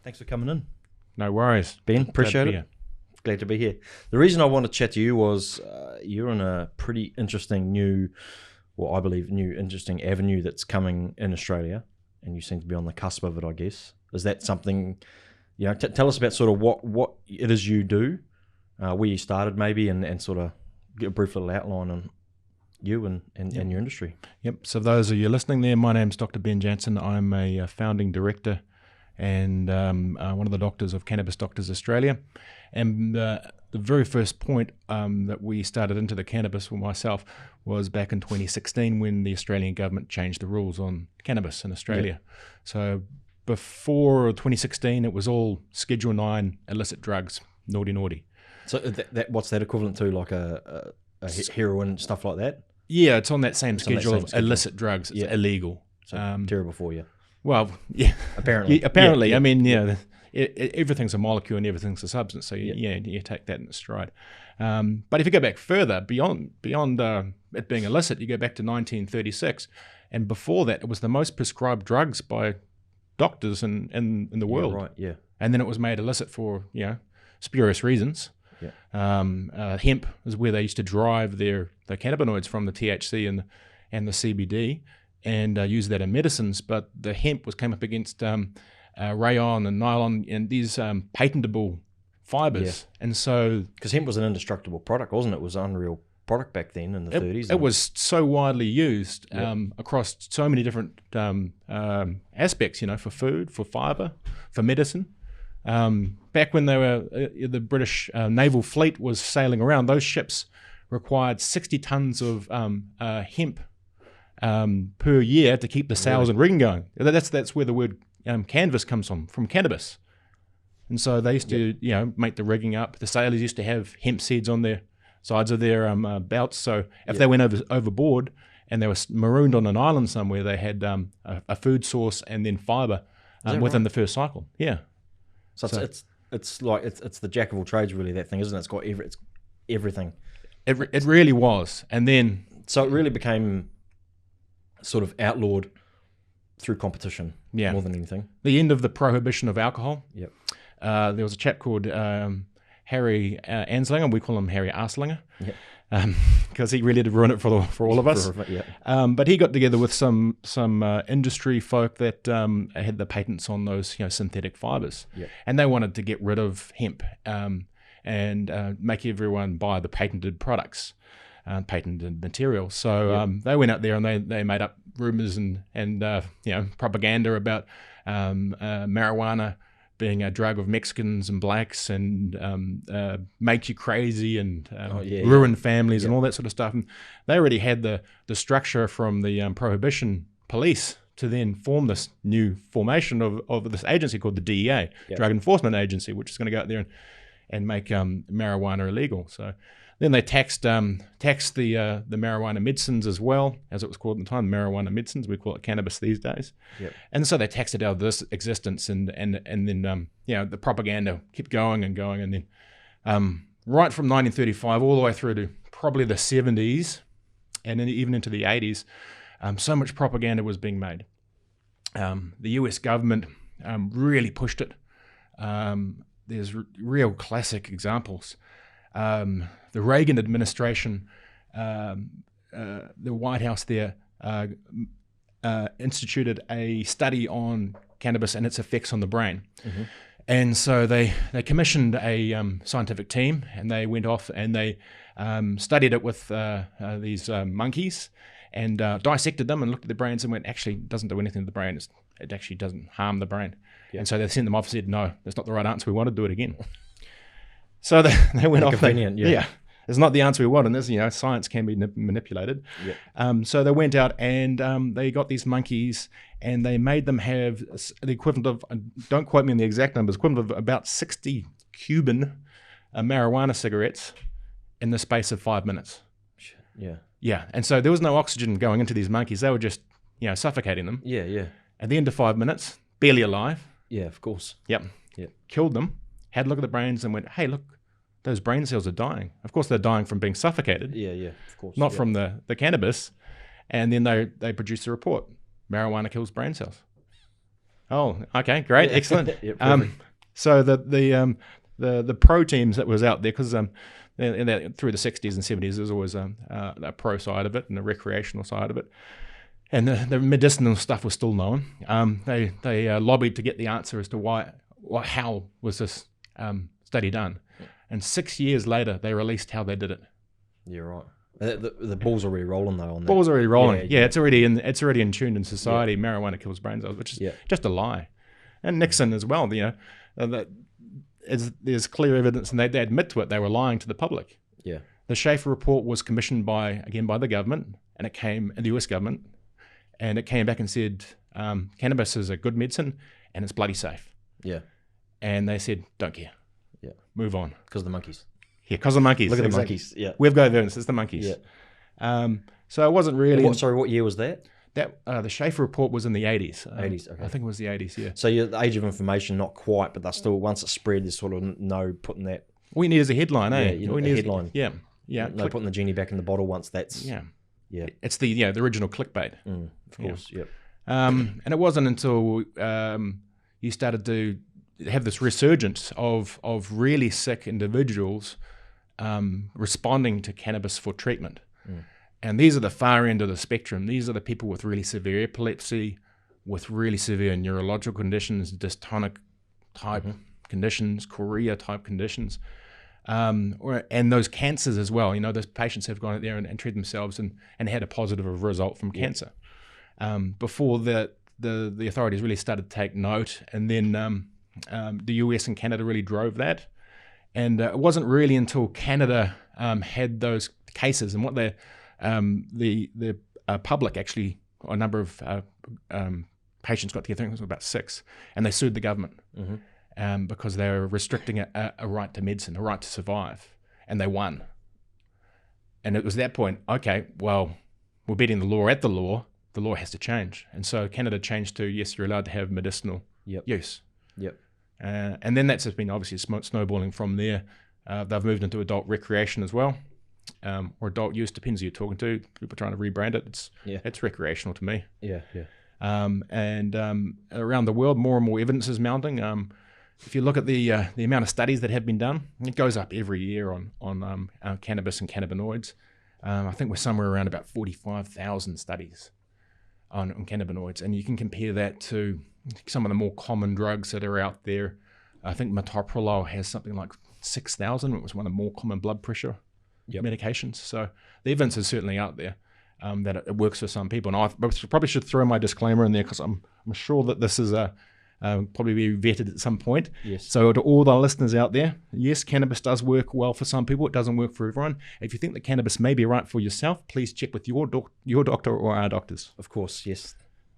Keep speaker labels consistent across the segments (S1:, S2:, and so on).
S1: Thanks for coming in,
S2: No worries.
S1: Ben. Appreciate it. Glad to be here. The reason I wanted to chat to you was you're in a pretty interesting interesting avenue that's coming in Australia, and you seem to be on the cusp of it, I guess. Is that something, tell us about sort of what it is you do, where you started maybe, and sort of get a brief little outline on you and your industry.
S2: Yep. So those of you listening there, my name's Dr. Ben Jansen. I'm a founding director and one of the doctors of Cannabis Doctors Australia. And the very first point that we started into the cannabis for myself was back in 2016 when the Australian government changed the rules on cannabis in Australia. Yeah. So before 2016, it was all Schedule 9 illicit drugs, naughty. So
S1: what's that equivalent to, like a heroin, stuff like that?
S2: Yeah, it's on that same schedule of illicit drugs. It's illegal.
S1: So terrible for you.
S2: Well, yeah.
S1: Apparently.
S2: I mean, everything's a molecule and everything's a substance. So you take that in stride. But if you go back further, beyond it being illicit, you go back to 1936. And before that, it was the most prescribed drugs by doctors in the world.
S1: Right, yeah.
S2: And then it was made illicit for, spurious reasons.
S1: Yeah.
S2: Hemp is where they used to drive the cannabinoids from, the THC and the CBD, and use that in medicines. But the hemp came up against rayon and nylon and these patentable fibers. Yeah. And so,
S1: because hemp was an indestructible product, wasn't it? It was an unreal product back then in the 30s.
S2: It was so widely used across so many different aspects, for food, for fiber, for medicine. Back when the British naval fleet was sailing around, those ships required 60 tons of hemp per year to keep the sails and rigging going. That's where the word canvas comes from cannabis. And so they used to make the rigging up. The sailors used to have hemp seeds on their sides of their belts. So if they went overboard and they were marooned on an island somewhere, they had a food source and then fiber within the first cycle. Yeah.
S1: So it's like it's the jack of all trades, really, that thing, isn't it? It's got everything.
S2: It really was. And then
S1: so it really became sort of outlawed through competition, more than anything.
S2: The end of the prohibition of alcohol.
S1: Yep.
S2: There was a chap called Harry Anslinger. We call him Harry Arslinger.
S1: Yep.
S2: Because he really did ruin it for all of us. But he got together with some industry folk that had the patents on those synthetic fibers, and they wanted to get rid of hemp and make everyone buy the patented products, patented material. So they went out there and they made up rumors and propaganda about marijuana being a drug of Mexicans and blacks and make you crazy and ruin families and all that sort of stuff. And they already had the structure from the Prohibition police to then form this new formation of this agency called the DEA, Drug Enforcement Agency, which is going to go out there and make marijuana illegal. So then they taxed the marijuana medicines as well, as it was called at the time, marijuana medicines. We call it cannabis these days. Yep. And so they taxed it out of this existence, and then the propaganda kept going, and then right from 1935 all the way through to probably the 70s, and then even into the 80s, so much propaganda was being made. The US government really pushed it. There's real classic examples. The Reagan administration, the White House there, instituted a study on cannabis and its effects on the brain. Mm-hmm. And so they commissioned a scientific team, and they went off and they studied it with these monkeys and dissected them and looked at the brains and went, actually, it doesn't do anything to the brain. It actually doesn't harm the brain. Yeah. And so they sent them off and said, no, that's not the right answer. We want to do it again. So they went off.
S1: Convenient,
S2: It's not the answer we want, and this, science can be manipulated. Yep. So they went out and they got these monkeys and they made them have the equivalent of, don't quote me on the exact numbers, equivalent of about 60 Cuban marijuana cigarettes in the space of 5 minutes.
S1: Yeah.
S2: Yeah, and so there was no oxygen going into these monkeys. They were just, suffocating them.
S1: Yeah.
S2: At the end of 5 minutes, barely alive.
S1: Yeah, of course.
S2: Yep. Killed them, had a look at the brains and went, hey, look, those brain cells are dying. Of course, they're dying from being suffocated.
S1: Yeah, of course.
S2: Not from the cannabis. And then they produced a report. Marijuana kills brain cells. Oh, okay, great, excellent.
S1: Yeah,
S2: so the pro teams that was out there, because through the 60s and 70s, there was always a pro side of it and a recreational side of it. And the medicinal stuff was still known. They lobbied to get the answer as to how was this study done. And 6 years later, they released how they did it.
S1: You're right. The ball's already rolling though on that.
S2: Ball's already rolling. Yeah, it's already intuned in society. Yeah. Marijuana kills brain cells, which is just a lie. And Nixon as well. There's clear evidence, and they admit to it. They were lying to the public.
S1: Yeah.
S2: The Schaefer report was commissioned by the government, and it came the U.S. government, and it came back and said cannabis is a good medicine and it's bloody safe.
S1: Yeah.
S2: And they said, don't care.
S1: Yeah.
S2: Move on.
S1: Because of the monkeys.
S2: Yeah, because of the monkeys.
S1: Look at the monkeys. Yeah.
S2: We've got evidence. It's the monkeys.
S1: Yeah.
S2: So it wasn't really.
S1: What year was that?
S2: The Schaefer report was in the 80s.
S1: 80s, okay.
S2: I think it was the 80s, yeah.
S1: So the age of information, not quite, but they're still, once it's spread, there's sort of no putting that.
S2: All you need is a headline, eh?
S1: Yeah, you need a headline.
S2: Yeah.
S1: No putting the genie back in the bottle once that's.
S2: Yeah.
S1: Yeah.
S2: It's the original clickbait.
S1: Of course, yep.
S2: And it wasn't until you started to have this resurgence of really sick individuals responding to cannabis for treatment. And these are the far end of the spectrum. These are the people with really severe epilepsy, with really severe neurological conditions, dystonic type conditions, chorea type conditions, and those cancers as well. Those patients have gone out there and treated themselves and had a positive result from cancer. Before the authorities really started to take note, and then the US and Canada really drove that. And it wasn't really until Canada had those cases, and what the public actually, a number of patients got together, I think it was about 6, and they sued the government because they were restricting a right to medicine, a right to survive, and they won. And it was that point, okay, well, we're beating the law at the law has to change. And so Canada changed to, yes, you're allowed to have medicinal use.
S1: Yep.
S2: And then that's just been obviously snowballing from there. They've moved into adult recreation as well. Or adult use, depends who you're talking to. People trying to rebrand it. It's recreational to me.
S1: Yeah.
S2: And around the world, more and more evidence is mounting. If you look at the amount of studies that have been done, it goes up every year on cannabis and cannabinoids. I think we're somewhere around about 45,000 studies on cannabinoids, and you can compare that to some of the more common drugs that are out there. I think metoprolol has something like 6,000. It was one of the more common blood pressure medications. So the evidence is certainly out there that it works for some people. And I probably should throw my disclaimer in there, because I'm sure that this is probably be vetted at some point.
S1: Yes.
S2: So to all the listeners out there, yes, cannabis does work well for some people. It doesn't work for everyone. If you think that cannabis may be right for yourself, please check with your doctor or our doctors.
S1: Of course, yes.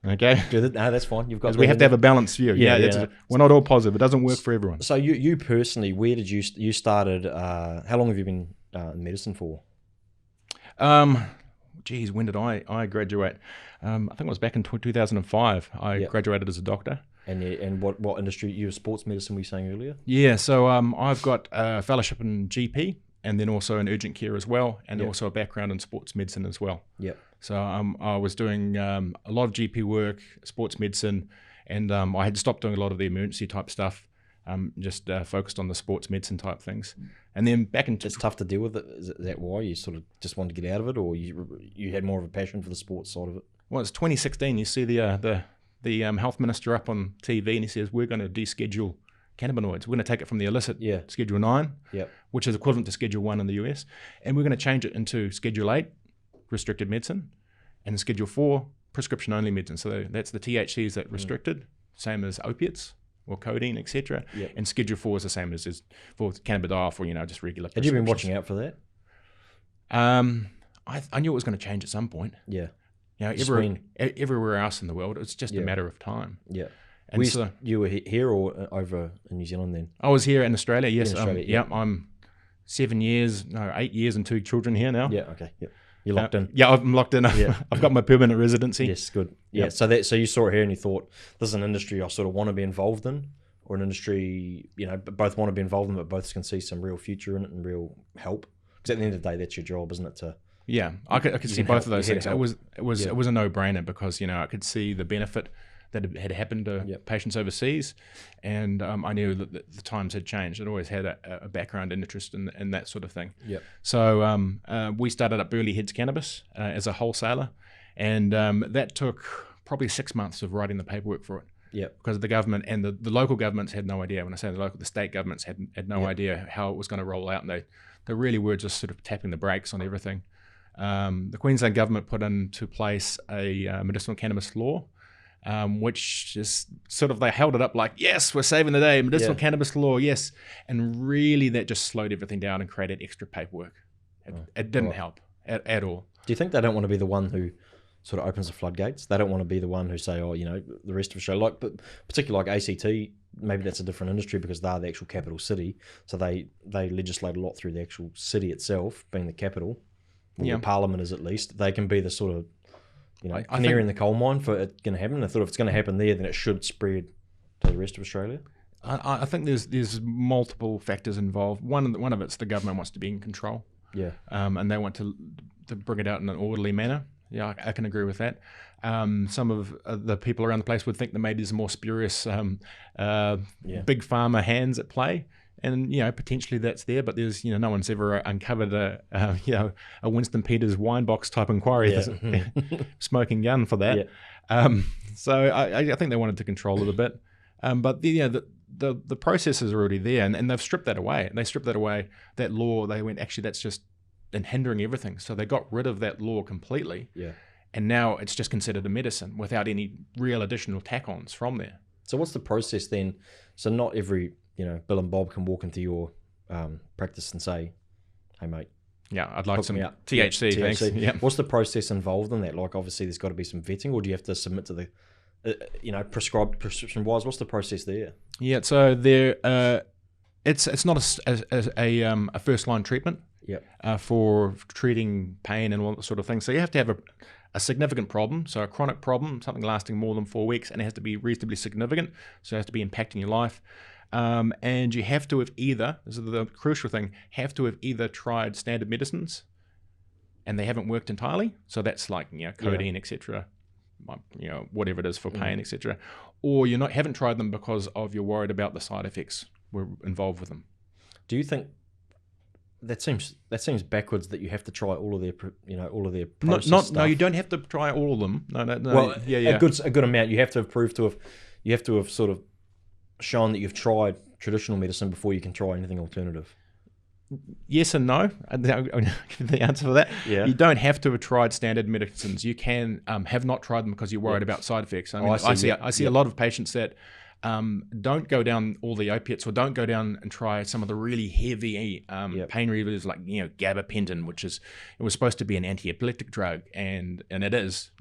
S2: Okay.
S1: No, that's fine. You've got.
S2: We have to have a balanced view. We're not all positive. It doesn't work for everyone.
S1: So you personally, where did you started? How long have you been in medicine for?
S2: Geez, when did I graduate? I think it was back in 2005. I graduated as a doctor.
S1: And what industry? You were sports medicine, were you saying earlier?
S2: Yeah, so I've got a fellowship in GP, and then also in urgent care as well, and also a background in sports medicine as well.
S1: Yep.
S2: So I was doing a lot of GP work, sports medicine, and I had stopped doing a lot of the emergency type stuff, just focused on the sports medicine type things. And then back into...
S1: It's tough to deal with it. Is that why you sort of just wanted to get out of it, or you had more of a passion for the sports side of it?
S2: Well, it's 2016. You see the health minister up on TV, and he says, we're going to deschedule cannabinoids. We're going to take it from the illicit Schedule 9, which is equivalent to Schedule 1 in the US, and we're going to change it into Schedule 8, restricted medicine, and Schedule 4, prescription-only medicine. So that's the THCs that restricted, same as opiates or codeine, etc. And Schedule 4 is the same as for cannabidiol, for just regular.
S1: Had you been watching out for that?
S2: I knew it was going to change at some point.
S1: Yeah.
S2: Everywhere else in the world, it's just a matter of time.
S1: Yeah.
S2: And
S1: you were here or over in New Zealand then?
S2: I was here in Australia, yes.
S1: In Australia,
S2: I'm 8 years and 2 children here now.
S1: Yeah, okay. Yep. You're locked in.
S2: Yeah, I'm locked in. I've got my permanent residency.
S1: Yes, good. Yeah. Yep. So you saw it here and you thought, this is an industry I sort of want to be involved in, or an industry, both want to be involved in, but both can see some real future in it and real help. Because at the end of the day, that's your job, isn't it?
S2: I could see both of those things. It was a no-brainer, because I could see the benefit that had happened to patients overseas, and I knew that the times had changed. I'd always had a background and interest in that sort of thing. So we started up Burley Heads Cannabis as a wholesaler, and that took probably 6 months of writing the paperwork for it. Because the government and the local governments had no idea. When I say the state governments had no idea how it was going to roll out, and they really were just sort of tapping the brakes on everything. The Queensland government put into place a medicinal cannabis law, which is sort of, they held it up like, yes, we're saving the day, medicinal cannabis law, yes. And really that just slowed everything down and created extra paperwork. It didn't help at all.
S1: Do you think they don't want to be the one who sort of opens the floodgates? They don't want to be the one who say, oh, you know, the rest of Australia, like, but particularly like ACT, maybe that's a different industry because they're the actual capital city. So they legislate a lot through the actual city itself, being the capital. The parliament is, at least. They can be the sort of, you know, canary in the coal mine for it going to happen. I thought if it's going to happen there, then it should spread to the rest of Australia.
S2: I think there's multiple factors involved. One of it's the government wants to be in control. And they want to bring it out in an orderly manner. Yeah, I can agree with that. Some of the people around the place would think that maybe there's more spurious big pharma hands at play, and you know, potentially that's there. But there's, you know, no one's ever uncovered a Winston Peters wine box type inquiry, smoking gun for that. So I think they wanted to control it a bit, but the process is already there, and they've stripped that away. They stripped that away. That law, they went, actually, that's just and hindering everything. So they got rid of that law completely. And now it's just considered a medicine without any real additional tack-ons from there.
S1: So what's the process then? So not every, you know, Bill and Bob can walk into your practice and say, hey mate,
S2: I'd like some THC, thanks.
S1: What's the process involved in that? Like, obviously there's got to be some vetting, or do you have to submit to the prescribed prescription wise? What's the process there? So
S2: there it's not a first line treatment. For treating pain and all that sort of thing. So you have to have a significant problem, so a chronic problem, something lasting more than 4 weeks, and it has to be reasonably significant, so it has to be impacting your life. And you have to have either, this is the crucial thing, tried standard medicines, and they haven't worked entirely, so that's like, you know, codeine, etc., you know, whatever it is for pain, etc., or haven't tried them because of you're worried about the side effects were involved with them.
S1: Do you think that seems backwards that you have to try all of their process stuff?
S2: No, you don't have to try all of them. No.
S1: Well, a good amount. You have to have sort of shown that you've tried traditional medicine before you can try anything alternative.
S2: Yes and no. I'll give the answer for that. You don't have to have tried standard medicines. You can have not tried them because you're worried about side effects. I mean, I see a lot of patients that don't go down all the opiates, or don't go down and try some of the really heavy pain relievers, like, you know, gabapentin, it was supposed to be an anti-epileptic drug, and it is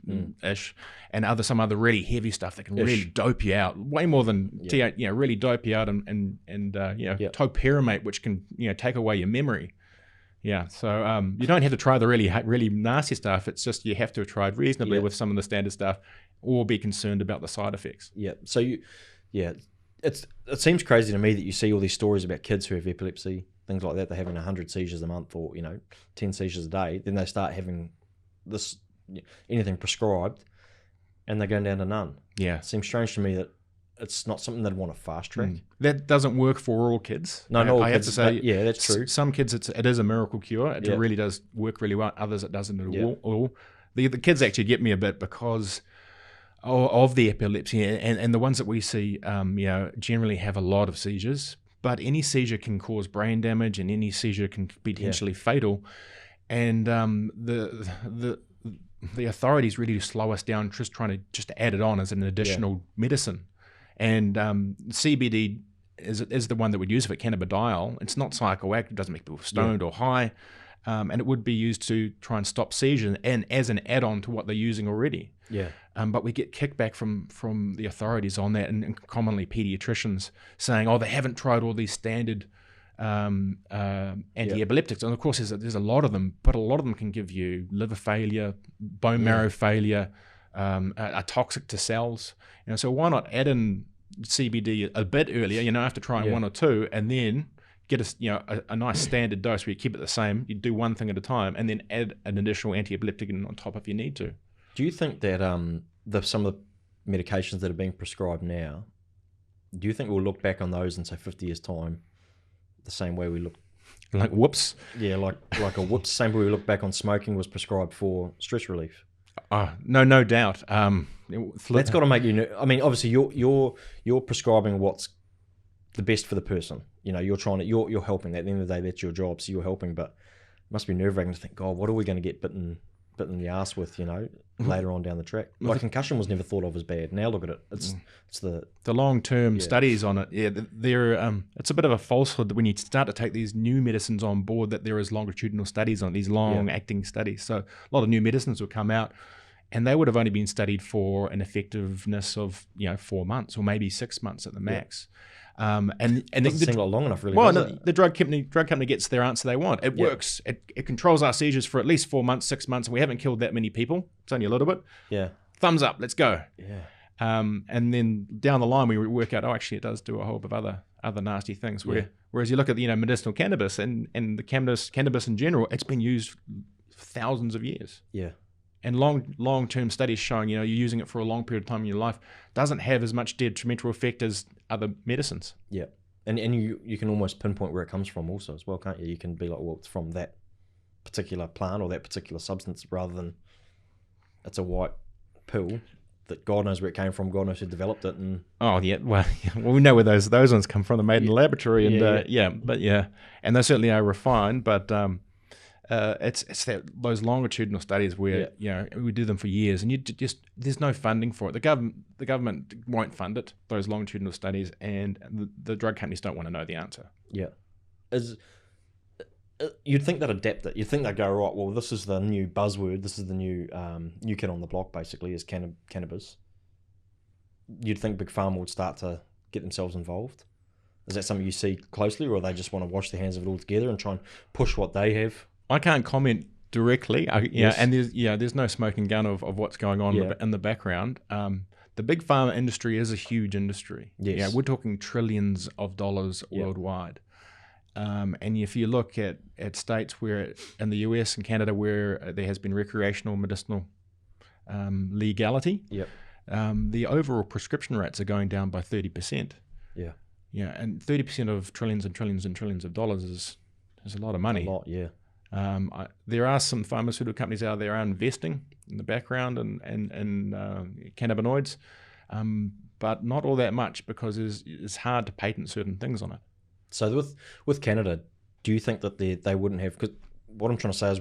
S2: ish, and some other really heavy stuff that can really dope you out way more than really dope you out, and topiramate, which can, you know, take away your memory. So you don't have to try the really nasty stuff. It's just you have to have tried reasonably with some of the standard stuff, or be concerned about the side effects. So it seems crazy to me that you see all these stories about kids who have epilepsy, things like that. They're having 100 seizures a month, or 10 seizures a day. Then they start having anything prescribed, and they're going down to none. It seems strange to me that it's not something they'd want to fast track. That doesn't work for all kids.
S1: No, not all kids. Have to say, that's true.
S2: Some kids, it is a miracle cure. It really does work really well. Others, it doesn't at all. The kids actually get me a bit because of the epilepsy, and the ones that we see, generally have a lot of seizures. But any seizure can cause brain damage, and any seizure can be potentially fatal. And the authorities really slow us down, trying to add it on as an additional medicine. And CBD is the one that we'd use for cannabidiol. It's not psychoactive; it doesn't make people stoned or high. And it would be used to try and stop seizures, and as an add-on to what they're using already. But we get kickback from the authorities on that, and commonly pediatricians saying, oh, they haven't tried all these standard anti-epileptics. And of course, there's a lot of them, but a lot of them can give you liver failure, bone marrow failure, are toxic to cells. So why not add in CBD a bit earlier, after trying one or two, and then get a nice standard dose where you keep it the same. You do one thing at a time, and then add an additional anti-epileptic on top if you need to.
S1: Do you think that some of medications that are being prescribed now, do you think we'll look back on those in, say, 50 years' time the same way we look?
S2: Like whoops?
S1: Yeah, like a whoops. Same way we look back on smoking was prescribed for stress relief.
S2: No doubt.
S1: That's got to make you. I mean, obviously, you're prescribing what's the best for the person. You know, you're helping. At the end of the day, that's your job, so you're helping. But it must be nerve-wraking to think, God, what are we going to get bitten in the ass with? You know, later on down the track. Like concussion was never thought of as bad. Now look at it. It's the
S2: long-term studies on it. Yeah, it's a bit of a falsehood that when you start to take these new medicines on board, that there is longitudinal studies on these long-acting studies. So a lot of new medicines will come out, and they would have only been studied for an effectiveness of 4 months or maybe 6 months at the max. And
S1: it doesn't seem like long enough, really.
S2: Well, the drug company gets their answer they want. It works. It controls our seizures for at least 4 months, 6 months, and we haven't killed that many people. It's only a little bit.
S1: Yeah.
S2: Thumbs up. Let's go.
S1: Yeah.
S2: And then down the line we work out, actually it does do a whole heap of other nasty things. Whereas you look at medicinal cannabis and the cannabis in general, it's been used for thousands of years.
S1: Yeah.
S2: And long-term studies showing, you're using it for a long period of time in your life doesn't have as much detrimental effect as other medicines.
S1: Yeah. And you can almost pinpoint where it comes from also as well, can't you? You can be like, well, it's from that particular plant or that particular substance, rather than it's a white pill that God knows where it came from, God knows who developed it. And
S2: well, we know where those ones come from. They're made in the laboratory, and and they certainly are refined, but it's those longitudinal studies where we do them for years, and there's no funding for it. The government won't fund it, those longitudinal studies, and the drug companies don't want to know the answer.
S1: Yeah, you'd think they'd adapt it. You'd think they'd go, right, well, this is the new buzzword. This is the new kid on the block, basically, is cannabis. You'd think Big Pharma would start to get themselves involved. Is that something you see closely, or they just want to wash their hands of it all together and try and push what they have?
S2: I can't comment directly, and there's no smoking gun of what's going on in the background. The big pharma industry is a huge industry.
S1: Yes.
S2: Yeah, we're talking trillions of dollars worldwide. And if you look at states where, in the US and Canada, where there has been recreational medicinal legality, the overall prescription rates are going down by 30%.
S1: Yeah.
S2: Yeah, and 30% of trillions and trillions and trillions of dollars is a lot of money.
S1: A lot, yeah.
S2: There are some pharmaceutical companies out there investing in the background and cannabinoids, but not all that much, because it's hard to patent certain things on it.
S1: So with Canada, do you think that they wouldn't have? Because what I'm trying to say is,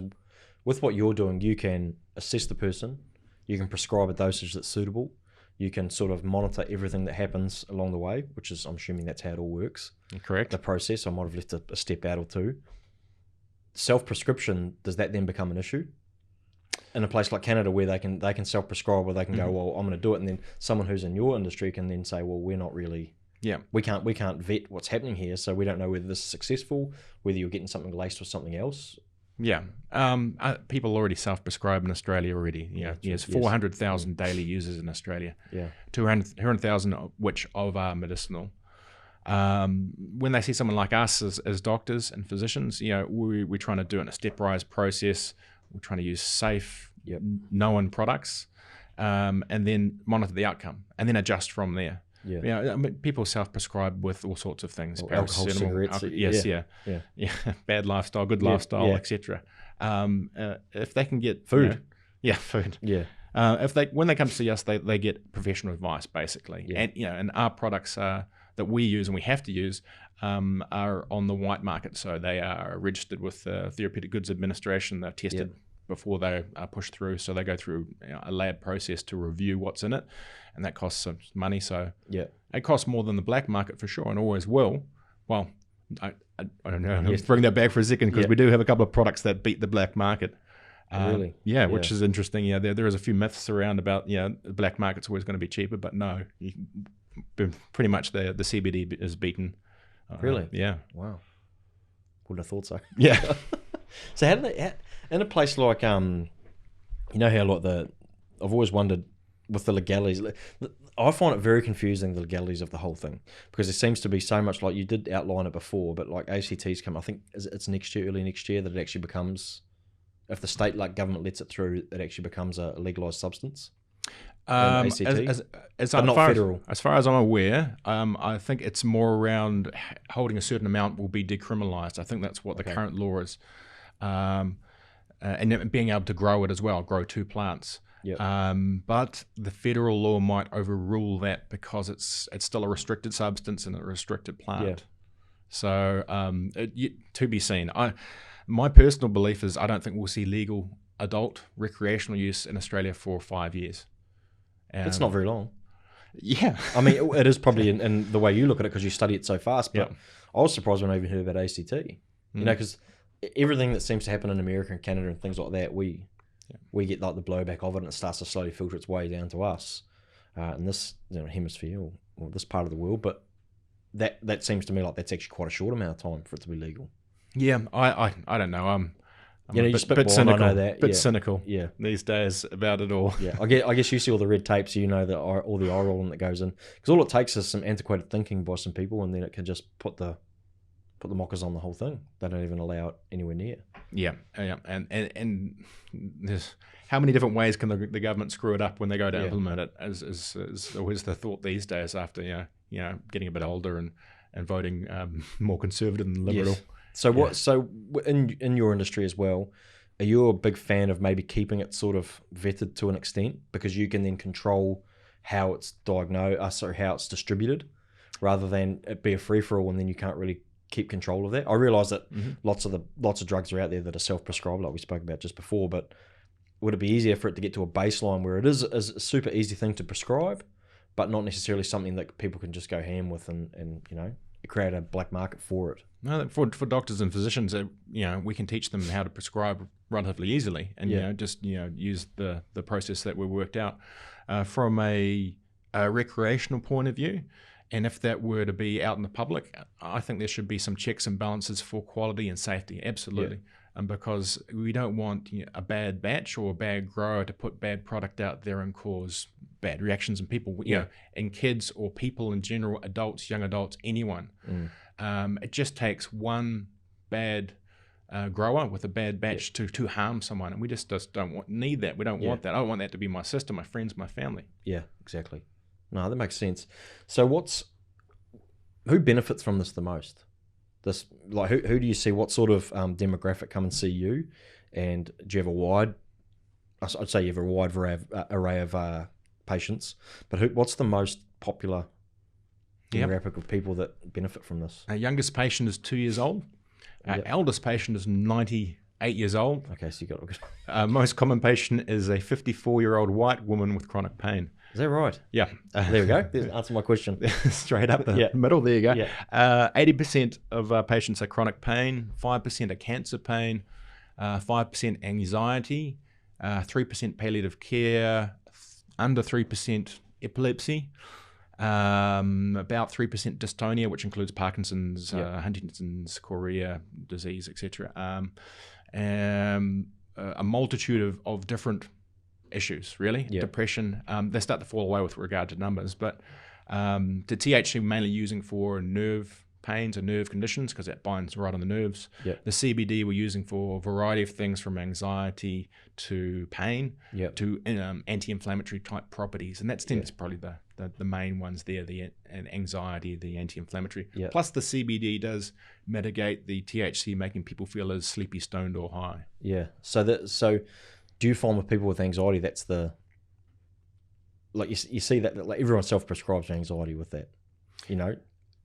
S1: with what you're doing, you can assess the person, you can prescribe a dosage that's suitable, you can sort of monitor everything that happens along the way, which is, I'm assuming that's how it all works.
S2: Correct.
S1: The process. I might have left a step out or two. Self-prescription, does that then become an issue in a place like Canada, where they can self-prescribe, where they can go, well, I'm going to do it, and then someone who's in your industry can then say, well, we're not really, we can't vet what's happening here, so we don't know whether this is successful, whether you're getting something laced with something else.
S2: People already self-prescribe in Australia already. There's 400,000 daily users in Australia. 200,000 which of are medicinal. When they see someone like us as doctors and physicians, we're trying to do it in a stepwise process. We're trying to use safe, known products, and then monitor the outcome, and then adjust from there. People self-prescribe with all sorts of things,
S1: alcohol, cigarettes,
S2: bad lifestyle, good lifestyle, etc. If they can get
S1: food,
S2: food. When they come to see us, they get professional advice, basically, and our products that we use and we have to use are on the white market, so they are registered with the Therapeutic Goods Administration. They're tested before they are pushed through, so they go through a lab process to review what's in it, and that costs some money. So it costs more than the black market for sure, and always will. Well, I don't know. Let's bring that back for a second, because we do have a couple of products that beat the black market.
S1: Really?
S2: Which is interesting. There is a few myths around about the black market's always going to be cheaper, but no, pretty much the CBD is beaten.
S1: Really?
S2: Yeah.
S1: Wow. Wouldn't have thought so.
S2: Yeah.
S1: So how do they, in a place like how like I've always wondered with the legalities, I find it very confusing, the legalities of the whole thing, because there seems to be so much, like you did outline it before, but like ACT's come, I think it's next year, early next year, that it actually becomes, if the state like government lets it through, it actually becomes a legalized substance. ACT?
S2: As
S1: But not federal.
S2: As far as I'm aware, I think it's more around holding a certain amount will be decriminalised. I think that's what the current law is. And being able to grow it as well, grow 2 plants.
S1: Yep.
S2: But the federal law might overrule that because it's still a restricted substance and a restricted plant.
S1: Yeah.
S2: So to be seen. My personal belief is I don't think we'll see legal adult recreational use in Australia for 5 years.
S1: It's not very long.
S2: Yeah.
S1: I mean, it is probably in the way you look at it because you study it so fast, but I was surprised when I even heard about ACT. You know, because everything that seems to happen in America and Canada and things like that, we get like the blowback of it, and it starts to slowly filter its way down to us in this hemisphere or this part of the world. But that seems to me like that's actually quite a short amount of time for it to be legal.
S2: Yeah, I don't know. I'm
S1: a bit cynical. I know that.
S2: Cynical.
S1: Yeah.
S2: These days about it all.
S1: Yeah, I guess you see all the red tape, so you know that all the eye rolling that goes in, because all it takes is some antiquated thinking by some people, and then it can just put the mockers on the whole thing. They don't even allow it anywhere near.
S2: Yeah, and there's how many different ways can the government screw it up when they go to implement it? Is always the thought these days after getting a bit older and voting more conservative than liberal.
S1: Yes. So in your industry as well, are you a big fan of maybe keeping it sort of vetted to an extent, because you can then control how it's diagnosed, how it's distributed, rather than it be a free for all and then you can't really keep control of that? I realise that lots of drugs are out there that are self-prescribed, like we spoke about just before, but would it be easier for it to get to a baseline where it is a super easy thing to prescribe, but not necessarily something that people can just go ham with and create a black market for it?
S2: No, for doctors and physicians, we can teach them how to prescribe relatively easily, and use the process that we worked out from a recreational point of view. And if that were to be out in the public, I think there should be some checks and balances for quality and safety, absolutely. And because we don't want a bad batch or a bad grower to put bad product out there and cause bad reactions in people, and kids or people in general, adults, young adults, anyone. It just takes one bad grower with a bad batch to harm someone, and we just don't need that. We don't want that. I don't want that to be my sister, my friends, my family. Yeah,
S1: exactly. No, that makes sense. So who benefits from this the most? Who do you see? What sort of demographic come and see you? And do you have I'd say you have a wide array of patients, but what's the most popular demographic of people that benefit from this?
S2: Our youngest patient is 2 years old. Our eldest patient is 98 years old.
S1: Okay, so you got it.
S2: Most common patient is a 54-year-old white woman with chronic pain.
S1: Is that right?
S2: Yeah.
S1: There we go. Answer my question.
S2: Straight up the middle. There you go. Yeah. 80% of patients are chronic pain, 5% are cancer pain, 5% anxiety, 3% palliative care, under 3% epilepsy, about 3% dystonia, which includes Parkinson's, Huntington's, chorea disease, etc. A multitude of different issues, really. Depression, they start to fall away with regard to numbers, but the THC mainly using for nerve pains and nerve conditions because that binds right on the nerves. The CBD we're using for a variety of things from anxiety to pain to anti-inflammatory type properties, and that's probably the main ones there, the anxiety, the anti-inflammatory. Plus the CBD does mitigate the THC, making people feel as sleepy, stoned or high.
S1: So do you find with people with anxiety, that's you see that like everyone self-prescribes anxiety with that,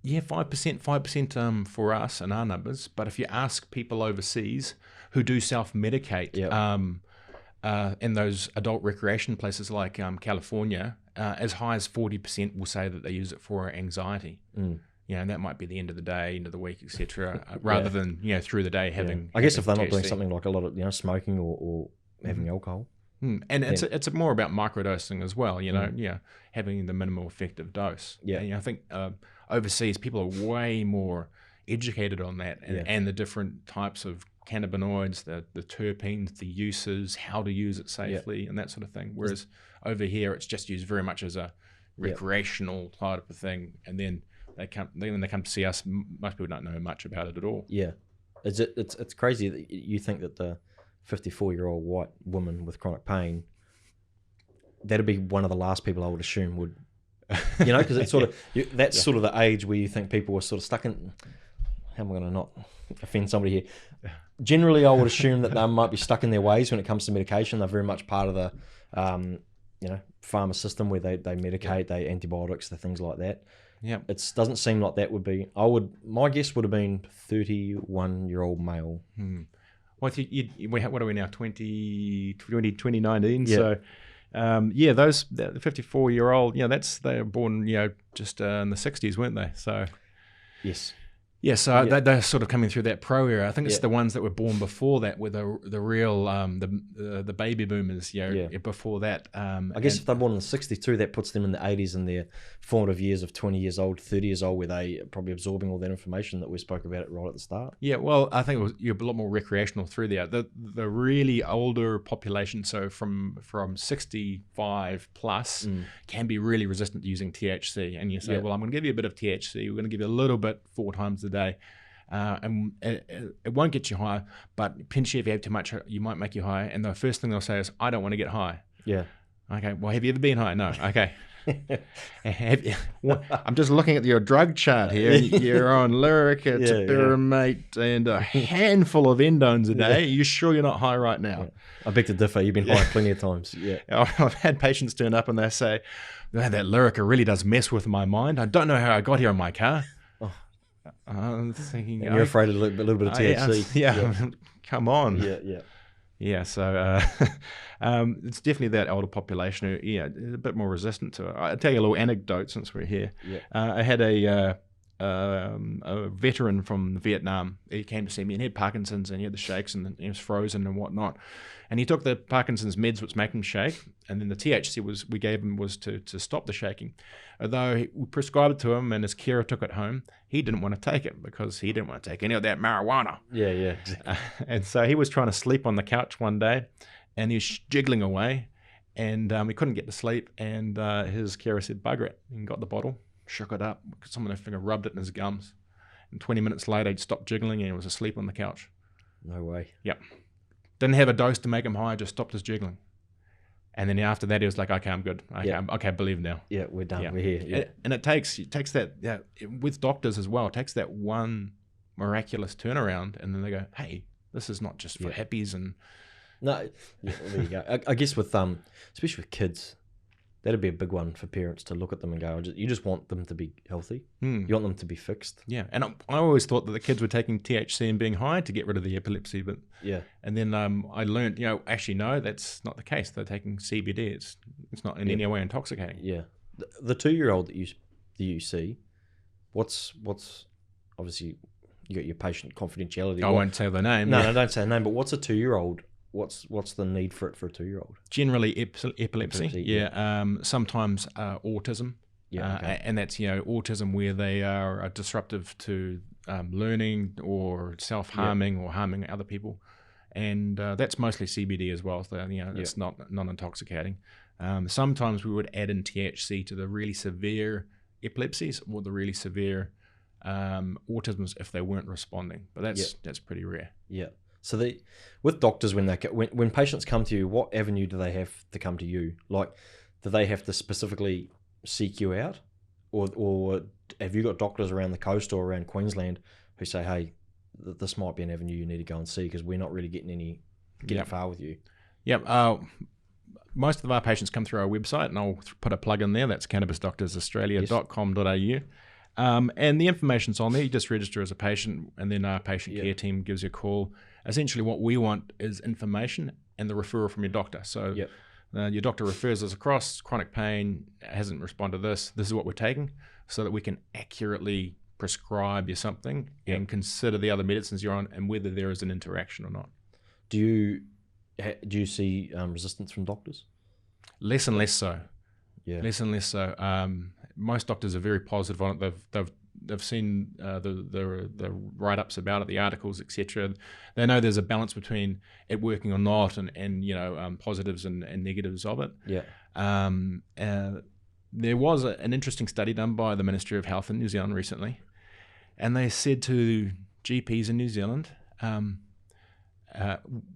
S2: Yeah, 5% for us and our numbers. But if you ask people overseas who do self-medicate in those adult recreation places like California, as high as 40% will say that they use it for anxiety. And that might be the end of the day, end of the week, etc. Rather than through the day having.
S1: I guess if they're not doing something like a lot of smoking or having alcohol.
S2: And it's more about microdosing as well, having the minimal effective dose. And I think overseas people are way more educated on that and the different types of cannabinoids, the terpenes, the uses, how to use it safely and that sort of thing. Whereas over here it's just used very much as a recreational type of thing, and then when they come to see us, most people don't know much about it at all.
S1: It's crazy that you think that the 54-year-old white woman with chronic pain that'd be one of the last people I would assume would, because it's sort of that's sort of the age where you think people were sort of stuck in. How am I going to not offend somebody here? Generally, I would assume that they might be stuck in their ways when it comes to medication. They're very much part of the, pharma system where they medicate, they antibiotics, the things like that.
S2: Yeah,
S1: it doesn't seem like that would be. My guess would have been 31-year-old male.
S2: Well, what are we now? 2019.
S1: Yeah.
S2: So, those 54-year-old, they were born, just in the 60s, weren't they? So,
S1: yes.
S2: Yeah, so they're sort of coming through that pro era. I think it's the ones that were born before that were the real the baby boomers. Before that.
S1: I guess if they're born in the 60s too, that puts them in the 80s in their formative years of 20 years old, 30 years old, where they are probably absorbing all that information that we spoke about right at the start.
S2: Yeah, well, I think you're a lot more recreational through there. The really older population, so from 65 plus, can be really resistant to using THC. And you say, well, I'm going to give you a bit of THC. We're going to give you a little bit 4 times a day. And it won't get you high, but potentially if you have too much, you might make you high. And the first thing they'll say is, I don't want to get high.
S1: Yeah.
S2: Okay, well, have you ever been high? No. Okay. I'm just looking at your drug chart here. You're on Lyrica, Topiramate, and a handful of endones a day. Are you sure you're not high right now?
S1: I beg to differ. You've been high plenty of times. Yeah.
S2: I've had patients turn up and they say, that Lyrica really does mess with my mind. I don't know how I got here in my car. I'm thinking,
S1: and you're afraid of a little bit of THC.
S2: Come on.
S1: Yeah.
S2: So it's definitely that older population who, is a bit more resistant to it. I'll tell you a little anecdote since we're here.
S1: Yeah.
S2: I had a veteran from Vietnam. He came to see me and he had Parkinson's and he had the shakes and he was frozen and whatnot. And he took the Parkinson's meds which make him shake, and then the THC we gave him was to stop the shaking. Although we prescribed it to him and his carer took it home, he didn't want to take it because he didn't want to take any of that marijuana.
S1: Yeah, exactly.
S2: And so he was trying to sleep on the couch one day and he was jiggling away and he couldn't get to sleep, and his carer said, bugger it, and got the bottle, shook it up, someone finger rubbed it in his gums, and 20 minutes later he'd stopped jiggling and he was asleep on the couch.
S1: No way.
S2: Yep. Didn't have a dose to make him high, just stopped his jiggling. And then after that, he was like, okay, I'm good. Okay, I believe now.
S1: Yeah, we're done. Yeah. We're here. Yeah.
S2: And it takes that, with doctors as well, it takes that one miraculous turnaround, and then they go, hey, this is not just for hippies. And
S1: no, there you go. I guess with, especially with kids, that'd be a big one for parents to look at them and go, you just want them to be healthy. You want them to be fixed.
S2: Yeah, and I always thought that the kids were taking THC and being high to get rid of the epilepsy, but and then I learned, actually no, that's not the case. They're taking CBD. It's not in any way intoxicating.
S1: Yeah, the 2-year-old that you see, what's obviously you got your patient confidentiality.
S2: I won't say the name.
S1: No, don't say the name. But what's a 2-year-old? What's the need for it for a 2-year-old?
S2: Generally epilepsy. Sometimes autism. And that's autism where they are disruptive to learning or self-harming or harming other people, and that's mostly CBD as well. So it's not non-intoxicating. Sometimes we would add in THC to the really severe epilepsies or the really severe autisms if they weren't responding, but that's pretty rare.
S1: Yeah. So with doctors, when patients come to you, what avenue do they have to come to you? Like, do they have to specifically seek you out, or have you got doctors around the coast or around Queensland who say, hey, this might be an avenue you need to go and see because we're not really getting far with you?
S2: Yep. Most of our patients come through our website, and I'll put a plug in there. That's cannabisdoctorsaustralia.com.au. And the information's on there. You just register as a patient, and then our patient care team gives you a call. Essentially, what we want is information and the referral from your doctor. So your doctor refers us across, chronic pain, hasn't responded to this. This is what we're taking, so that we can accurately prescribe you something and consider the other medicines you're on and whether there is an interaction or not.
S1: Do you see resistance from doctors?
S2: Less and less so.
S1: Yeah.
S2: Less and less so. Most doctors are very positive on it. They've seen the write-ups about it, the articles, etc. They know there's a balance between it working or not, and positives and negatives of it.
S1: Yeah.
S2: There was an interesting study done by the Ministry of Health in New Zealand recently, and they said to GPs in New Zealand,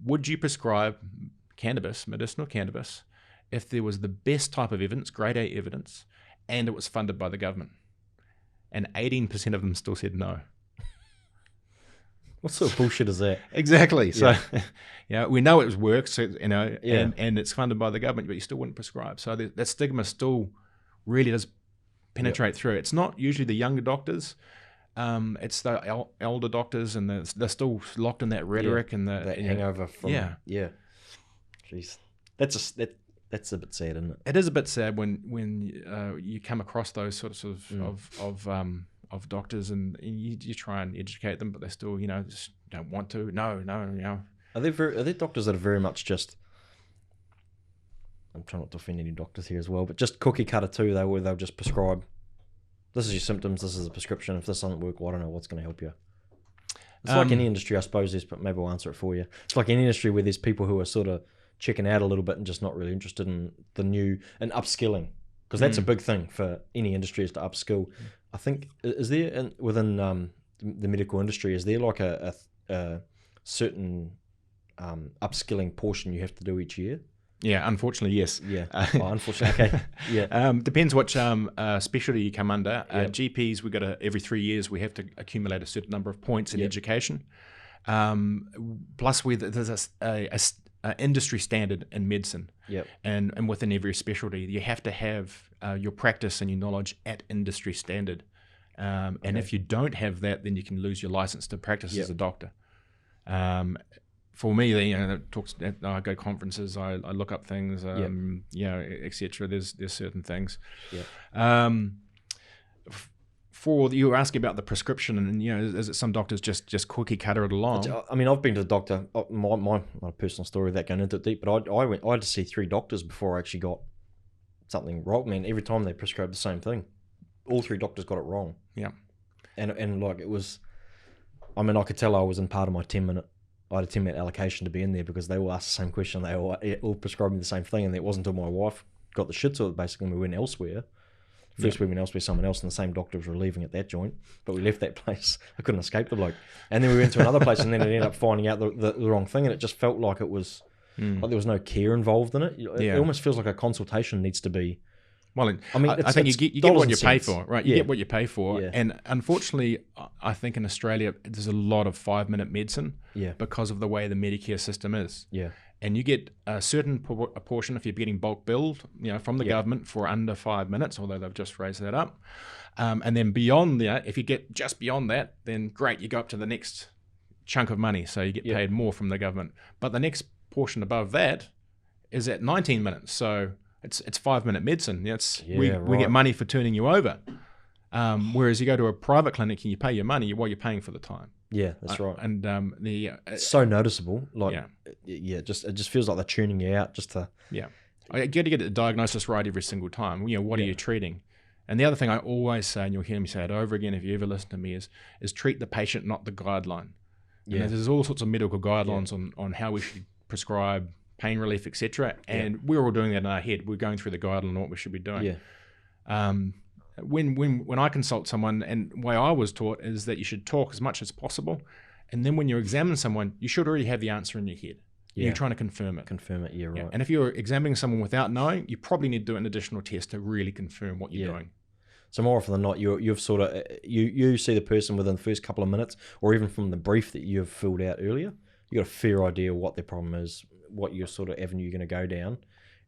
S2: would you prescribe cannabis, medicinal cannabis, if there was the best type of evidence, grade A evidence, and it was funded by the government. And 18% of them still said no.
S1: What sort of bullshit is that?
S2: Exactly. So, we know it works, so, and it's funded by the government, but you still wouldn't prescribe. So that stigma still really does penetrate through. It's not usually the younger doctors. It's the elder doctors, and they're still locked in that rhetoric and
S1: that hangover from Jeez, that's a bit sad, isn't it?
S2: It is a bit sad when you come across those sorts of doctors, and you try and educate them, but they still just don't want to. No.
S1: Are there doctors that are very much just? I'm trying not to offend any doctors here as well, but just cookie cutter too. Where they'll just prescribe. This is your symptoms. This is a prescription. If this doesn't work, well, I don't know what's going to help you. It's like any industry, I suppose. But maybe I'll answer it for you. It's like any industry where there's people who are sort of checking out a little bit and just not really interested in the new and upskilling, because that's a big thing for any industry, is to upskill. I think, is there within the medical industry, is there like a certain upskilling portion you have to do each year?
S2: Yeah, unfortunately, yes.
S1: Yeah. Unfortunately, okay. Yeah.
S2: Depends which specialty you come under. GPs, we got every 3 years we have to accumulate a certain number of points in education. Plus, there's a industry standard in medicine.
S1: Yep.
S2: And within every specialty, you have to have your practice and your knowledge at industry standard. And if you don't have that, then you can lose your license to practice as a doctor. For me, I go to conferences, I look up things, etc. There's certain things.
S1: Yeah.
S2: You were asking about the prescription, and is it some doctors just cookie cutter it along?
S1: I mean, I've been to the doctor. My personal story without going into it deep, but I had to see 3 doctors before I actually got something wrong. Man, every time they prescribed the same thing, all 3 doctors got it wrong.
S2: Yeah.
S1: And like it was, I mean, I could tell I was in part of my 10-minute. I had a 10-minute allocation to be in there because they all asked the same question. They all prescribed me the same thing, and it wasn't until my wife got the shits of it, basically, when we went elsewhere. First we went elsewhere, someone else, and the same doctors were leaving at that joint, but we left that place. I couldn't escape the bloke. And then we went to another place, and then it ended up finding out the wrong thing, and it just felt like it was, like there was no care involved in it. It almost feels like a consultation needs to be.
S2: Well, I mean, I think you get what you pay for, right? You get what you pay for.
S1: Yeah.
S2: And unfortunately, I think in Australia, there's a lot of 5-minute medicine because of the way the Medicare system is.
S1: Yeah.
S2: And you get a certain portion if you're getting bulk billed, from the government for under 5 minutes, although they've just raised that up. And then beyond that, if you get just beyond that, then great, you go up to the next chunk of money. So you get paid more from the government. But the next portion above that is at 19 minutes. So it's 5-minute medicine. We get money for turning you over. Whereas you go to a private clinic and you pay your money, you're paying for the time.
S1: Yeah, that's right.
S2: And
S1: it's so noticeable. Like, it just feels like they're tuning you out just to.
S2: Yeah, I got to get the diagnosis right every single time. What are you treating? And the other thing I always say, and you'll hear me say it over again if you ever listen to me, is treat the patient, not the guideline. Yeah. And there's all sorts of medical guidelines on how we should prescribe pain relief, etc. And we're all doing that in our head. We're going through the guideline on what we should be doing.
S1: Yeah.
S2: When I consult someone, and the way I was taught is that you should talk as much as possible, and then when you examine someone, you should already have the answer in your head. You're trying to confirm it.
S1: Yeah, right.
S2: And if you're examining someone without knowing, you probably need to do an additional test to really confirm what you're doing.
S1: So more often than not, you've sort of you see the person within the first couple of minutes, or even from the brief that you've filled out earlier. You got a fair idea what their problem is, what your sort of avenue you're going to go down,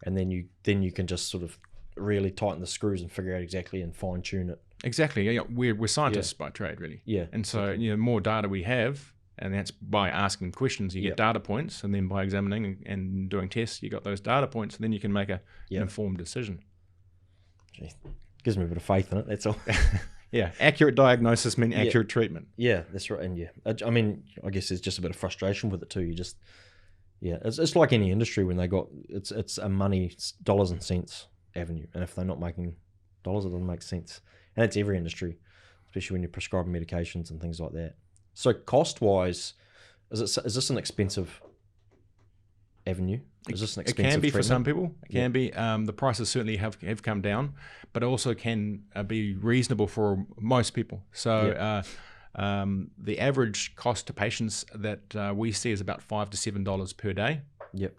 S1: and then you can just sort of really tighten the screws and figure out exactly and fine tune it.
S2: Exactly. Yeah, we're scientists by trade, really.
S1: Yeah.
S2: And so more data we have, and that's by asking questions, you get data points, and then by examining and doing tests, you got those data points, and then you can make an informed decision.
S1: Gee, gives me a bit of faith in it. That's all.
S2: Yeah, accurate diagnosis means accurate treatment.
S1: Yeah, that's right. And I mean, I guess there's just a bit of frustration with it too. You just, it's like any industry when they got it's a money, dollars and cents avenue, and if they're not making dollars, it doesn't make sense. And it's every industry, especially when you're prescribing medications and things like that. So cost wise, is this an expensive avenue? Is this an expensive
S2: It can be
S1: treatment?
S2: For some people. It can be. The prices certainly have come down, but also can be reasonable for most people. So the average cost to patients that we see is about $5 to $7 per day.
S1: Yep.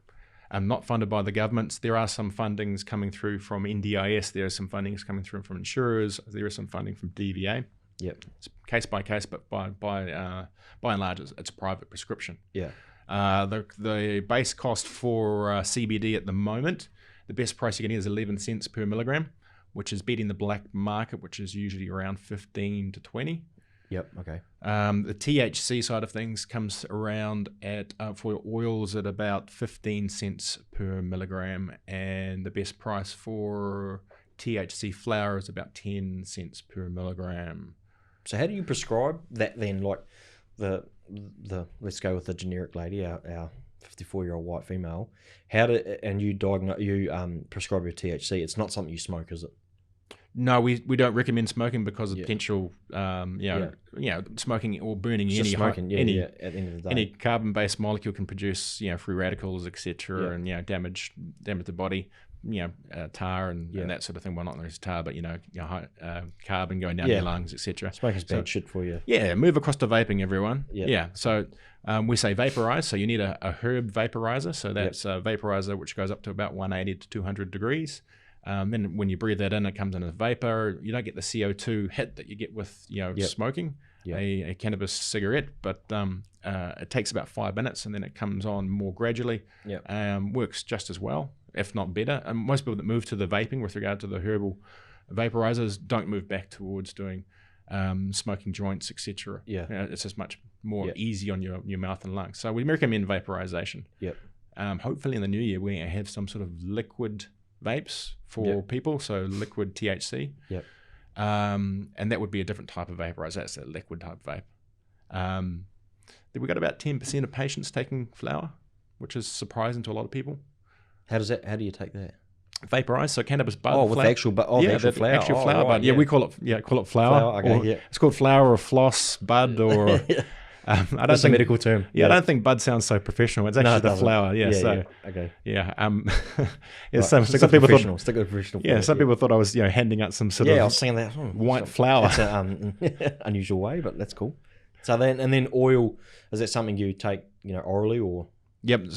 S2: not funded by the governments. There are some fundings coming through from NDIS. There are some fundings coming through from insurers. There is some funding from DVA.
S1: Yep.
S2: It's case by case, but by and large, it's a private prescription.
S1: Yeah.
S2: The base cost for CBD at the moment, the best price you can get is 11 cents per milligram, which is beating the black market, which is usually around 15 to 20.
S1: Yep. Okay.
S2: The THC side of things comes around at for oils at about 15 cents per milligram, and the best price for THC flower is about 10 cents per milligram.
S1: So how do you prescribe that then? Like the let's go with the generic lady, our 54-year-old white female. You prescribe your THC? It's not something you smoke, is it?
S2: No, we don't recommend smoking because of potential, smoking or burning
S1: Just
S2: any
S1: smoking, at the end of the day.
S2: Any carbon-based molecule can produce, free radicals, etc., and damage the body. Tar and that sort of thing. Well, not necessarily tar, but carbon going down your lungs, etc.
S1: Smoking's bad shit for you.
S2: Yeah, move across to vaping, everyone.
S1: Yep.
S2: Yeah, so we say vaporize, so you need a herb vaporizer. So that's a vaporizer which goes up to about 180 to 200 degrees. Then when you breathe that in, it comes in as vapor. You don't get the CO2 hit that you get with smoking a cannabis cigarette, but it takes about 5 minutes and then it comes on more gradually. Works just as well, if not better. And most people that move to the vaping with regard to the herbal vaporizers don't move back towards doing smoking joints, etc. It's just much more easy on your mouth and lungs. So we recommend vaporization. Hopefully in the new year we have some sort of liquid vapes for people, so liquid THC. And that would be a different type of vaporizer. That's a liquid type vape. We've got about 10% of patients taking flower, which is surprising to a lot of people.
S1: How do you take that?
S2: Vaporize, so cannabis bud.
S1: Oh, with
S2: flower.
S1: the actual flower.
S2: The actual flower bud. We call it flower.
S1: Okay,
S2: It's called flower or floss bud or.
S1: That's a medical term.
S2: I don't think bud sounds so professional. It's actually the flower.
S1: Okay.
S2: Some people thought.
S1: Stick with professional.
S2: Some people thought I was handing out some sort of.
S1: I was saying that
S2: white flower.
S1: It's an unusual way, but that's cool. So then oil, is that something you take orally or?
S2: Yep.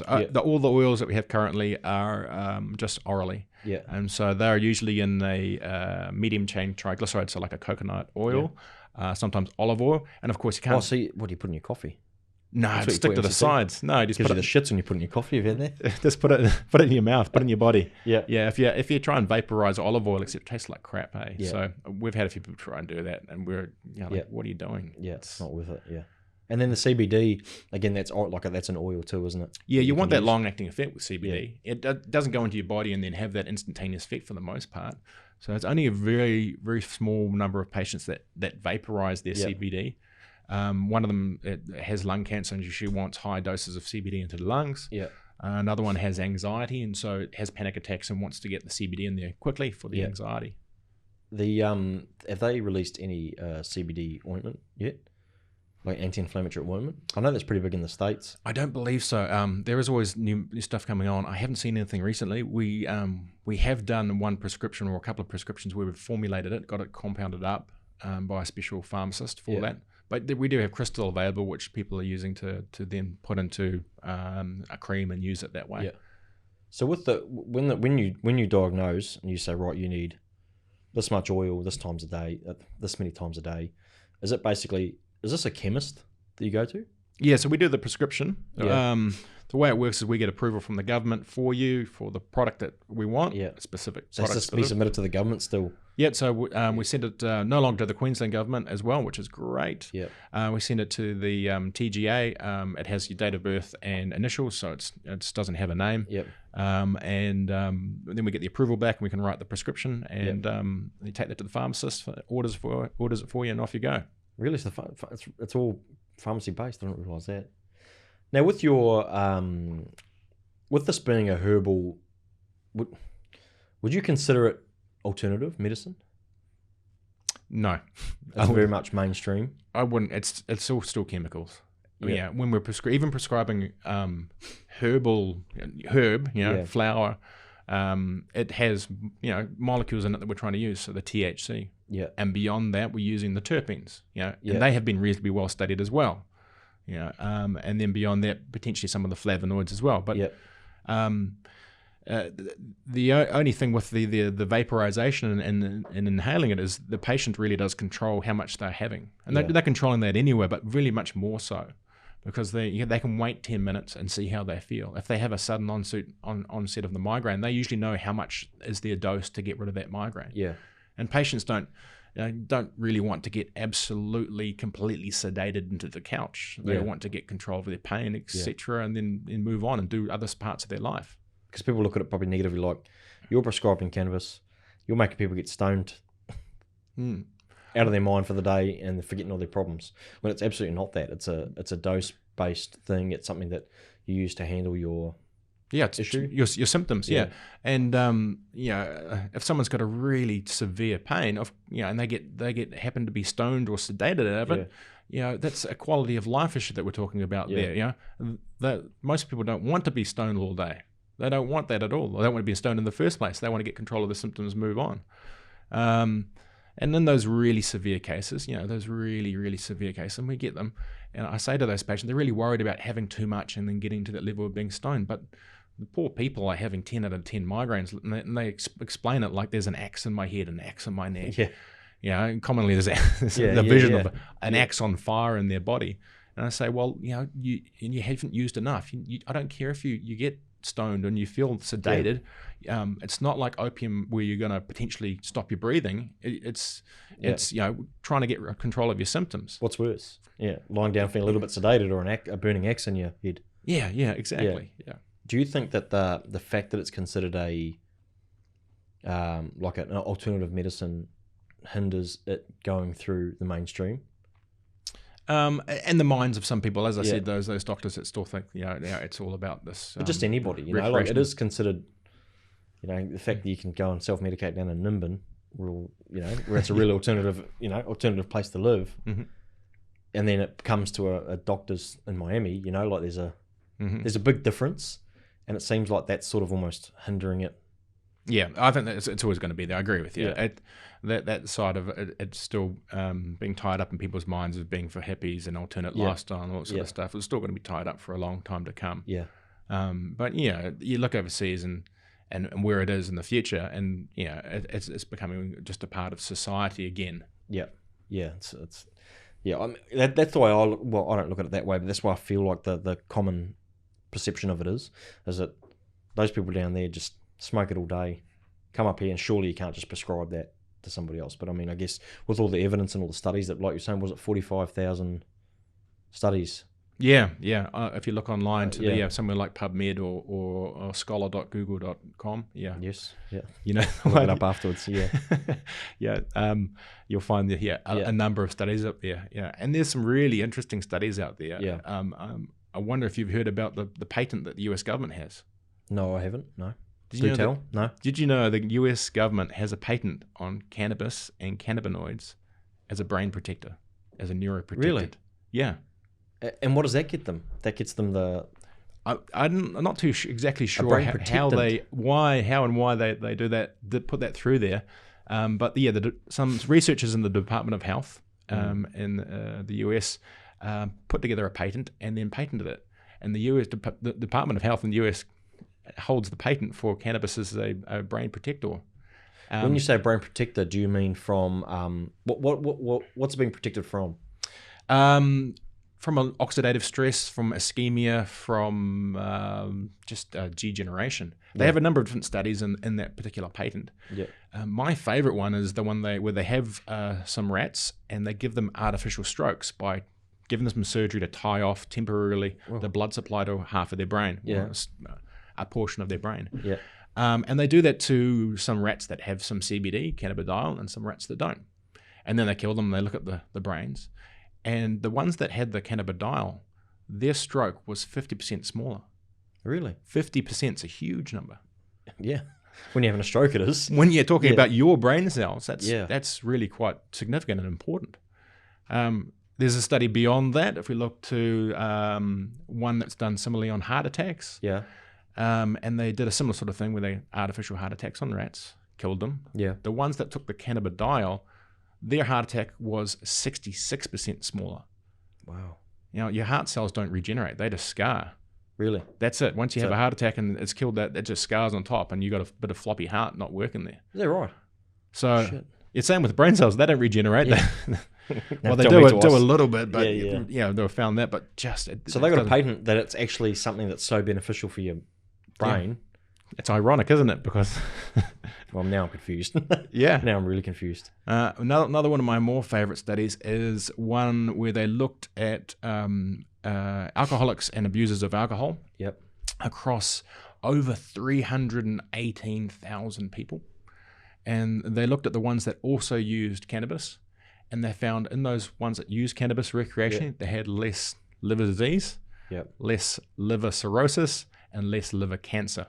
S2: All the oils that we have currently are just orally. And so they're usually in a medium chain triglyceride, so like a coconut oil. Sometimes olive oil, and of course you can't.
S1: Oh, so what do you put in your coffee?
S2: No, stick to the sides. No, just
S1: gives
S2: put
S1: you the shits when you put in your coffee. You've had that?
S2: Just put it in your mouth, put it in your body.
S1: Yeah.
S2: If you try and vaporize olive oil, except it tastes like crap, hey. Yeah. So we've had a few people try and do that, and we're what are you doing?
S1: Yeah, it's not worth it. Yeah. And then the CBD, again, that's an oil too, isn't it?
S2: Yeah, you want that long-acting effect with CBD. It doesn't go into your body and then have that instantaneous effect for the most part. So it's only a very, very small number of patients that vaporize their CBD. One of them has lung cancer and she wants high doses of CBD into the lungs. Another one has anxiety and so it has panic attacks and wants to get the CBD in there quickly for the anxiety.
S1: Have they released any CBD ointment yet? Like anti-inflammatory ointment? I know that's pretty big in the States.
S2: I don't believe so. There is always new stuff coming on. I haven't seen anything recently. We have done one prescription or a couple of prescriptions where we've formulated it, got it compounded up by a special pharmacist for that. But we do have crystal available, which people are using to then put into a cream and use it that way.
S1: So with when you diagnose and you say, right, you need this much oil, this times a day, this many times a day, is it basically... Is this a chemist that you go to?
S2: Yeah, so we do the prescription. The way it works is we get approval from the government for you for the product that we want. Specific.
S1: So it's to be submitted to the government still.
S2: So we send it no longer to the Queensland government as well, which is great. We send it to the TGA. It has your date of birth and initials, so it doesn't have a name. And then we get the approval back, and we can write the prescription, and you take that to the pharmacist, orders it for you, and off you go.
S1: Really, it's all pharmacy based. I didn't realise that. Now, with your with this being a herbal, would you consider it alternative medicine?
S2: No,
S1: it's very much mainstream.
S2: I wouldn't. It's all still chemicals. When we're prescribing herb, flower, it has molecules in it that we're trying to use. So the THC. And beyond that, we're using the terpenes. And they have been reasonably well studied as well. And then beyond that, potentially some of the flavonoids as well. But The only thing with the vaporization and inhaling it is the patient really does control how much they're having, and they're controlling that anyway, but really much more so, because they can wait 10 minutes and see how they feel. If they have a sudden onset of the migraine, they usually know how much is their dose to get rid of that migraine.
S1: Yeah,
S2: and patients don't really want to get absolutely completely sedated into the couch. They want to get control of their pain, etc., and then move on and do other parts of their life.
S1: Because people look at it probably negatively, like, you're prescribing cannabis, you're making people get stoned out of their mind for the day and they're forgetting all their problems. When it's absolutely not that. It's a dose-based thing. It's something that you use to handle your issue.
S2: Your symptoms, And if someone's got a really severe pain, and they happen to be stoned or sedated out of it, that's a quality of life issue that we're talking about there. That most people don't want to be stoned all day. They don't want that at all. They don't want to be stoned in the first place. They want to get control of the symptoms, move on. And in those really severe cases, those really, really severe cases, and we get them, and I say to those patients, they're really worried about having too much and then getting to that level of being stoned. But the poor people are having 10 out of 10 migraines, and they explain it like there's an axe in my head, an axe in my neck. And commonly there's the vision of an axe on fire in their body. And I say, well, you haven't used enough. I don't care if you get stoned and you feel sedated. It's not like opium where you're going to potentially stop your breathing. It's trying to get control of your symptoms.
S1: What's worse? Lying down feeling a little bit sedated, or a burning axe in your head.
S2: Exactly.
S1: Do you think that the fact that it's considered a like an alternative medicine hinders it going through the mainstream?
S2: And the minds of some people, as I said, those doctors that still think it's all about this.
S1: But just anybody, like it is considered. The fact that you can go and self-medicate down in Nimbin, where it's a real alternative place to live, and then it comes to a doctor's in Miami. Like there's a big difference, and it seems like that's sort of almost hindering it.
S2: Yeah, I think that it's always going to be there. I agree with you. That side of it, it's still being tied up in people's minds as being for hippies and alternate lifestyle and all that sort of stuff. It's still going to be tied up for a long time to come. But you look overseas and where it is in the future, and it's becoming just a part of society again.
S1: It's I mean, that's the way I don't look at it that way, but that's why I feel like the common perception of it is that those people down there just smoke it all day, come up here, and surely you can't just prescribe that to somebody else. But I mean, I guess with all the evidence and all the studies that, like you're saying, was it 45,000 studies?
S2: If you look online to somewhere like PubMed or scholar.google.com,
S1: look
S2: look
S1: it up afterwards.
S2: You'll find a number of studies up there. And there's some really interesting studies out there. I wonder if you've heard about the patent that the US government has.
S1: No, I haven't. No.
S2: No. Did you know the US government has a patent on cannabis and cannabinoids as a brain protector, as a neuroprotectant?
S1: Really?
S2: Yeah.
S1: And what does that get them? That gets them the...
S2: I'm not too exactly sure how and why they do that, put that through there. But some researchers in the Department of Health in the US put together a patent and then patented it. And the Department of Health in the US holds the patent for cannabis as a brain protector.
S1: When you say brain protector, do you mean from what's it being protected from?
S2: From oxidative stress, from ischemia, from just degeneration. They have a number of different studies in that particular patent. My favorite one is the one where they have some rats and they give them artificial strokes by giving them some surgery to tie off temporarily the blood supply to half of their brain. A portion of their brain. And they do that to some rats that have some CBD, cannabidiol, and some rats that don't. And then they kill them and they look at the brains. And the ones that had the cannabidiol, their stroke was 50% smaller.
S1: Really?
S2: 50% is a huge number.
S1: Yeah. When you're having a stroke, it is.
S2: When you're talking about your brain cells, that's really quite significant and important. There's a study beyond that. If we look to one that's done similarly on heart attacks. And they did a similar sort of thing where they artificial heart attacks on rats, killed them. The ones that took the cannabidiol, their heart attack was 66% smaller.
S1: Wow.
S2: Your heart cells don't regenerate. They just scar.
S1: Really?
S2: That's it. Once you have a heart attack and it's killed that, it just scars on top, and you got a bit of floppy heart not working there.
S1: Is that right?
S2: So it's same with brain cells. They don't regenerate.
S1: Yeah.
S2: Well, they do a little bit, but they found that. But just
S1: so they got a patent that it's actually something that's so beneficial for your brain.
S2: Yeah. It's ironic, isn't it? Because
S1: well, now I'm confused.
S2: Yeah,
S1: now I'm really confused.
S2: Another one of my more favorite studies is one where they looked at alcoholics and abusers of alcohol.
S1: Yep.
S2: Across over 318,000 people, and they looked at the ones that also used cannabis, and they found in those ones that used cannabis recreationally, they had less liver disease, less liver cirrhosis, and less liver cancer.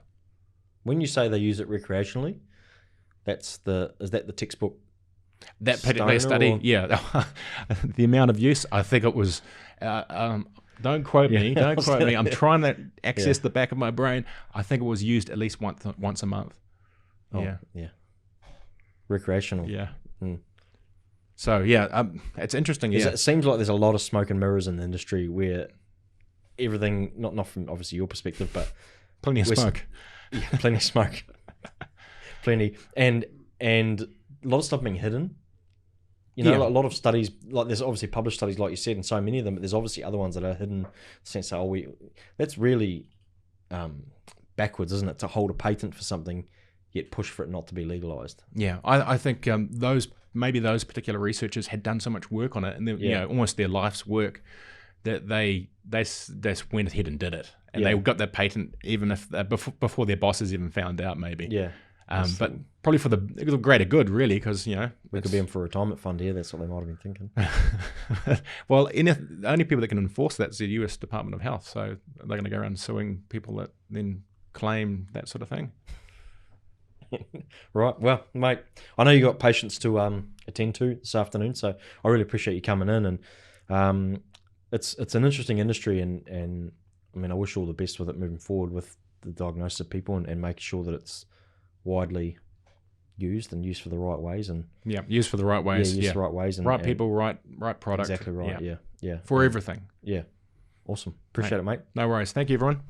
S1: When you say they use it recreationally, is that the textbook?
S2: That particular study, the amount of use, I think it was. Don't quote me. Don't quote me. I'm trying to access the back of my brain. I think it was used at least once a month.
S1: Yeah. Recreational.
S2: Yeah. So it's interesting.
S1: It seems like there's a lot of smoke and mirrors in the industry where everything, not from obviously your perspective, but
S2: plenty of smoke.
S1: Yeah, plenty of smoke. Plenty. And a lot of stuff being hidden. You know, a lot of studies, like there's obviously published studies, like you said, and so many of them, but there's obviously other ones that are hidden. Sense that, that's really backwards, isn't it? To hold a patent for something, yet push for it not to be legalized. Yeah,
S2: I think those particular researchers had done so much work on it, and almost their life's work, that they went ahead and did it, and they got that patent even if before their bosses even found out, maybe.
S1: Yeah.
S2: But probably for the greater good, really, because we
S1: could be in for a retirement fund here. That's what they might have been thinking.
S2: Well, the only people that can enforce that is the US Department of Health. So they're going to go around suing people that then claim that sort of thing.
S1: Right. Well, mate, I know you got patients to attend to this afternoon, so I really appreciate you coming in. And it's an interesting industry, and I mean, I wish you all the best with it moving forward with the diagnosis of people and making sure that it's widely used and used for the right ways, and
S2: used for the right ways,
S1: for the right ways, and
S2: right people, right product.
S1: Exactly right. Yeah.
S2: For everything.
S1: Yeah. Awesome. Appreciate it, mate.
S2: No worries. Thank you, everyone.